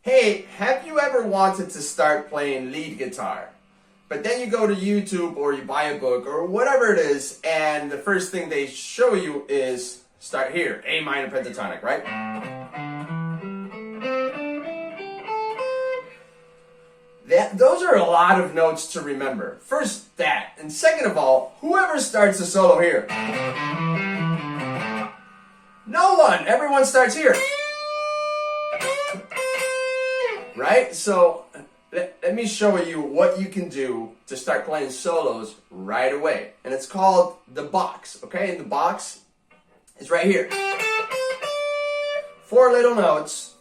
Hey, have you ever wanted to start playing lead guitar? But then you go to YouTube or you buy a book or whatever it is, and the first thing they show you is start here, A minor pentatonic, right? Those are a lot of notes to remember. First that, and second of all, whoever starts a solo here? No one! Everyone starts here. Right? So let me show you what you can do to start playing solos right away. And it's called the box, okay? And the box is right here. 4 little notes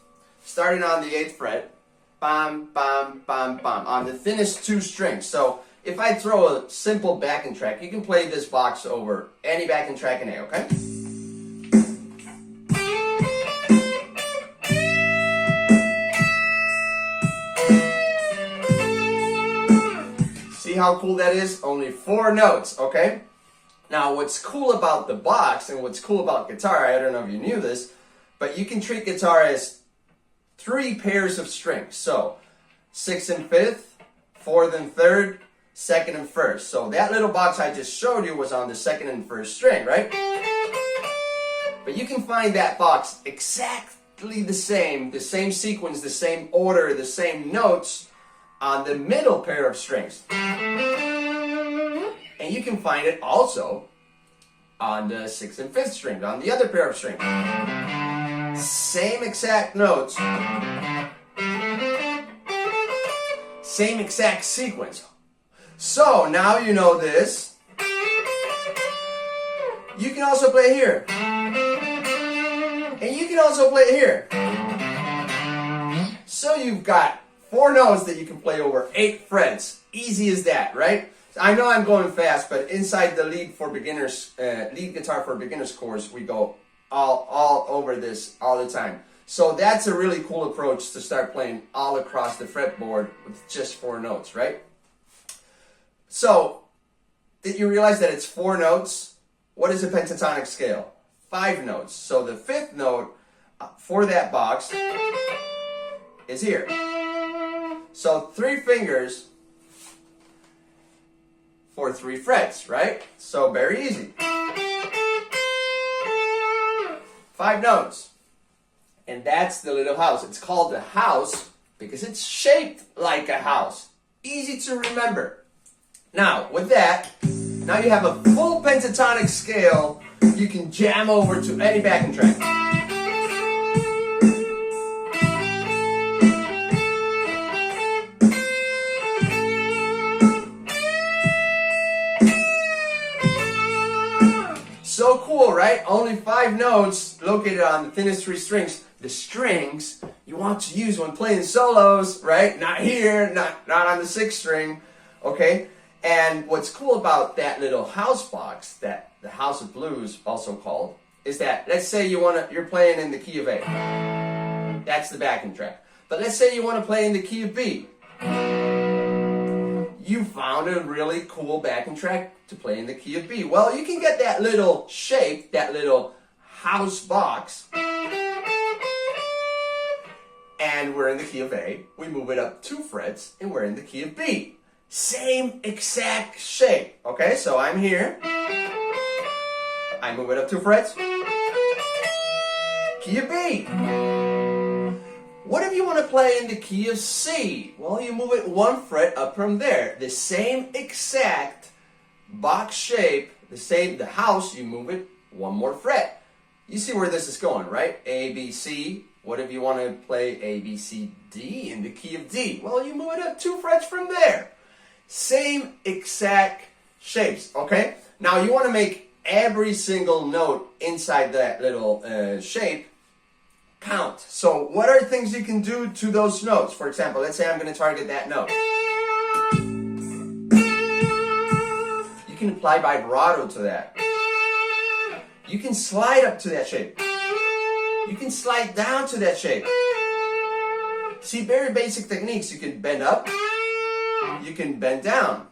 starting on the 8th fret. Bam, bam, bam, bam. On the thinnest 2 strings. So if I throw a simple backing track, you can play this box over any backing track in A, okay? See how cool that is? Only 4 notes, okay? Now, what's cool about the box and what's cool about guitar, I don't know if you knew this, but you can treat guitar as 3 pairs of strings. So, 6th and 5th, 4th and 3rd, 2nd and 1st. So that little box I just showed you was on the 2nd and 1st string, right? But you can find that box exactly the same sequence, the same order, the same notes on the middle pair of strings. And you can find it also on the 6th and 5th strings, on the other pair of strings. Same exact notes, same exact sequence. So now you know this. You can also play here. And you can also play here. So you've got 4 notes that you can play over 8 frets. Easy as that, right? I know I'm going fast, but inside the lead guitar for beginners course, we go all over this all the time. So that's a really cool approach to start playing all across the fretboard with just 4 notes, right? So, did you realize that it's 4 notes? What is a pentatonic scale? 5 notes. So the 5th note for that box is here. So 3 fingers for 3 frets, right? So very easy. 5 notes. And that's the little house. It's called the house because it's shaped like a house. Easy to remember. Now, with that, now you have a full pentatonic scale you can jam over to any backing track. So cool, right? Only 5 notes located on the thinnest 3 strings. The strings you want to use when playing solos, right? Not here, not on the 6th string, okay? And what's cool about that little house box, that the House of Blues also called, is that let's say you're playing in the key of A. That's the backing track. But let's say you want to play in the key of B. You found a really cool backing track to play in the key of B. Well, you can get that little shape, that little house box, and we're in the key of A. We move it up 2 frets, and we're in the key of B. Same exact shape. Okay, so I'm here. I move it up 2 frets. Key of B. What if you want to play in the key of C? Well, you move it 1 fret up from there. The same exact box shape, the house, you move it 1 more fret. You see where this is going, right? A, B, C. What if you want to play A, B, C, D in the key of D? Well, you move it up 2 frets from there. Same exact shapes, okay? Now you want to make every single note inside that little shape count. So what are things you can do to those notes? For example, let's say I'm going to target that note. You can apply vibrato to that. You can slide up to that shape. You can slide down to that shape. See, very basic techniques. You can bend up. You can bend down.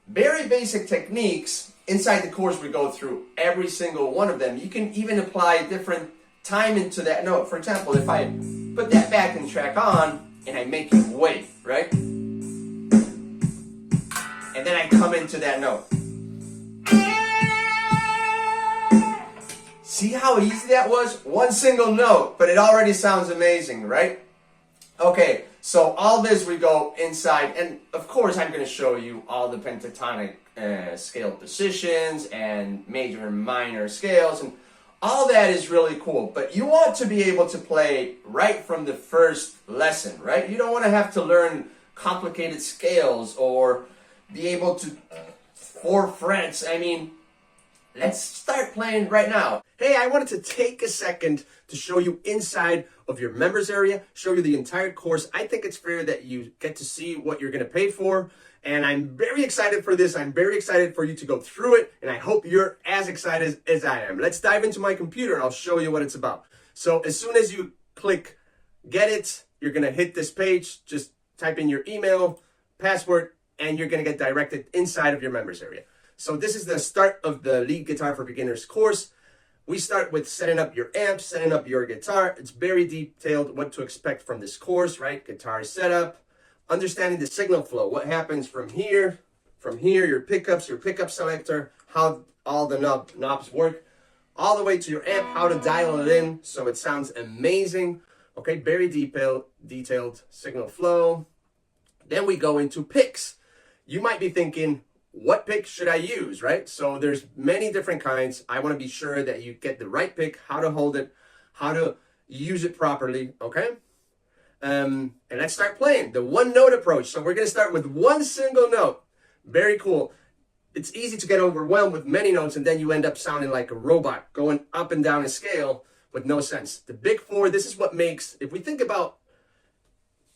Very basic techniques. Inside the course, we go through every single one of them. You can even apply different timing to that note. For example, if I put that backing track on, and I make it wave, right? And then I come into that note. See how easy that was? One single note, but it already sounds amazing, right? Okay, so all this we go inside, and of course I'm going to show you all the pentatonic scale positions and major and minor scales, and all that is really cool. But you want to be able to play right from the first lesson, right? You don't want to have to learn complicated scales or be able to 4 frets. I mean, let's start playing right now. Hey, I wanted to take a second to show you inside of your members area, show you the entire course. I think it's fair that you get to see what you're going to pay for. And I'm very excited for this. I'm very excited for you to go through it. And I hope you're as excited as I am. Let's dive into my computer and I'll show you what it's about. So as soon as you click get it, you're going to hit this page. Just type in your email, password, and you're going to get directed inside of your members area. So this is the start of the Lead Guitar for Beginners course. We start with setting up your amp, setting up your guitar. It's very detailed what to expect from this course, right? Guitar setup, understanding the signal flow, what happens from here, your pickup selector, how all the knobs work, all the way to your amp, how to dial it in so it sounds amazing. Okay, very detailed signal flow. Then we go into picks. You might be thinking, what pick should I use, right? So there's many different kinds. I want to be sure that you get the right pick, how to hold it, how to use it properly, okay? And let's start playing the one note approach. So we're going to start with one single note. Very cool. It's easy to get overwhelmed with many notes and then you end up sounding like a robot going up and down a scale with no sense. The big 4, this is what makes, if we think about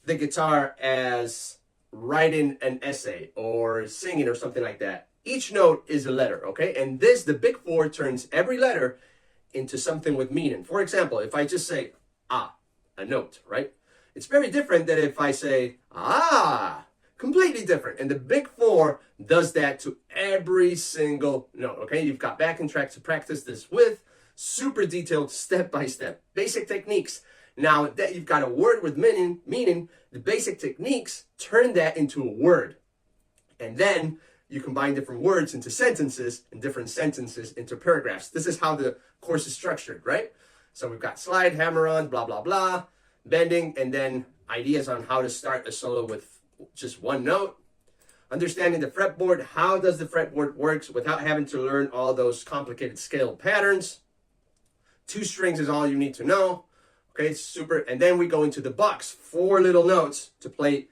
the guitar as writing an essay or singing or something like that, each note is a letter, okay? And this, the big 4, turns every letter into something with meaning. For example, if I just say ah, a note, right? It's very different than if I say ah, completely different. And the big 4 does that to every single note, okay? You've got backing tracks to practice this with, super detailed step-by-step basic techniques. Now that you've got a word with meaning, the basic techniques turn that into a word. And then you combine different words into sentences and different sentences into paragraphs. This is how the course is structured, right? So we've got slide, hammer-on, blah, blah, blah, bending, and then ideas on how to start a solo with just one note. Understanding the fretboard, how does the fretboard works without having to learn all those complicated scale patterns. 2 strings is all you need to know. Okay, it's super. And then we go into the box, 4 little notes to play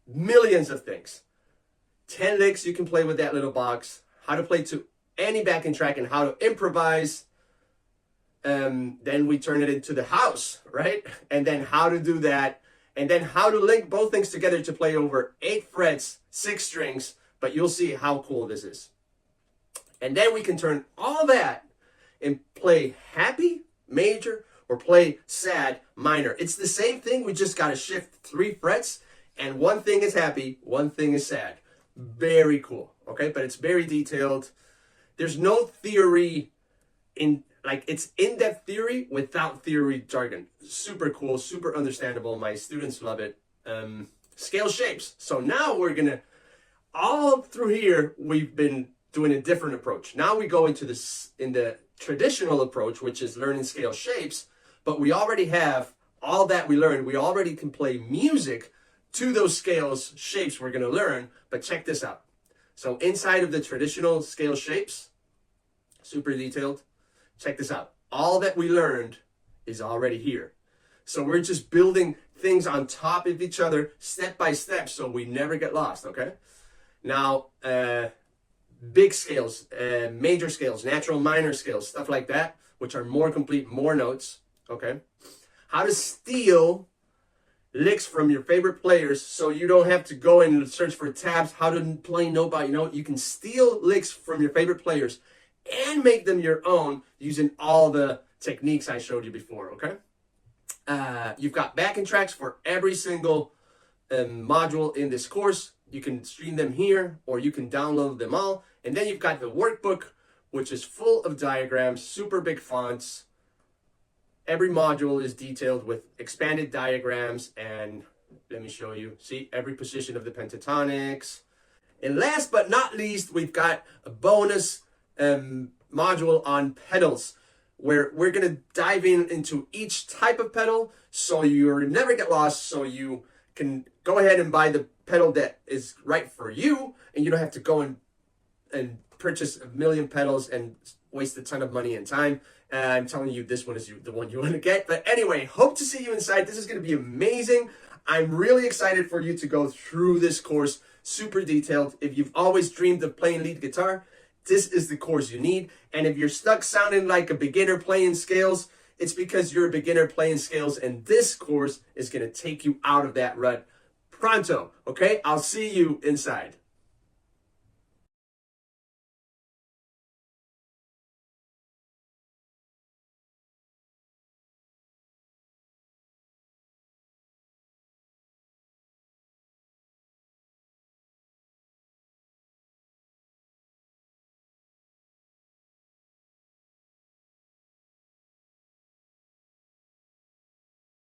millions of things. 10 licks you can play with that little box. How to play to any backing track and how to improvise. Then we turn it into the house, right? And then how to do that. And then how to link both things together to play over 8 frets, 6 strings. But you'll see how cool this is. And then we can turn all that and play happy, major, or play sad, minor. It's the same thing. We just got to shift 3 frets. And one thing is happy, one thing is sad. Very cool. Okay, but it's very detailed. There's no theory in, like, it's in-depth theory without theory jargon. Super cool, super understandable. My students love it. Scale shapes. So now we're going to, all through here, we've been doing a different approach. Now we go into this, in the traditional approach, which is learning scale shapes, but we already have all that we learned. We already can play music to those scales, shapes we're going to learn. But check this out. So inside of the traditional scale shapes, super detailed, check this out. All that we learned is already here. So we're just building things on top of each other, step by step, so we never get lost, okay? Now, big scales, major scales, natural minor scales, stuff like that, which are more complete, more notes, okay? How to steal licks from your favorite players so you don't have to go and search for tabs, how to play note by note. You can steal licks from your favorite players and make them your own using all the techniques I showed you before, okay? You've got backing tracks for every single module in this course. You can stream them here or you can download them all. And then you've got the workbook, which is full of diagrams, super big fonts, Every module is detailed with expanded diagrams, and let me show you. See, every position of the pentatonics. And last but not least, we've got a bonus module on pedals, where we're going to dive into each type of pedal so you never get lost, so you can go ahead and buy the pedal that is right for you, and you don't have to go and purchase a million pedals and waste a ton of money and time. I'm telling you, this one is the one you want to get. But anyway, hope to see you inside. This is going to be amazing. I'm really excited for you to go through this course, super detailed. If you've always dreamed of playing lead guitar, this is the course you need. And if you're stuck sounding like a beginner playing scales, it's because you're a beginner playing scales, and this course is going to take you out of that rut pronto. Okay, I'll see you inside.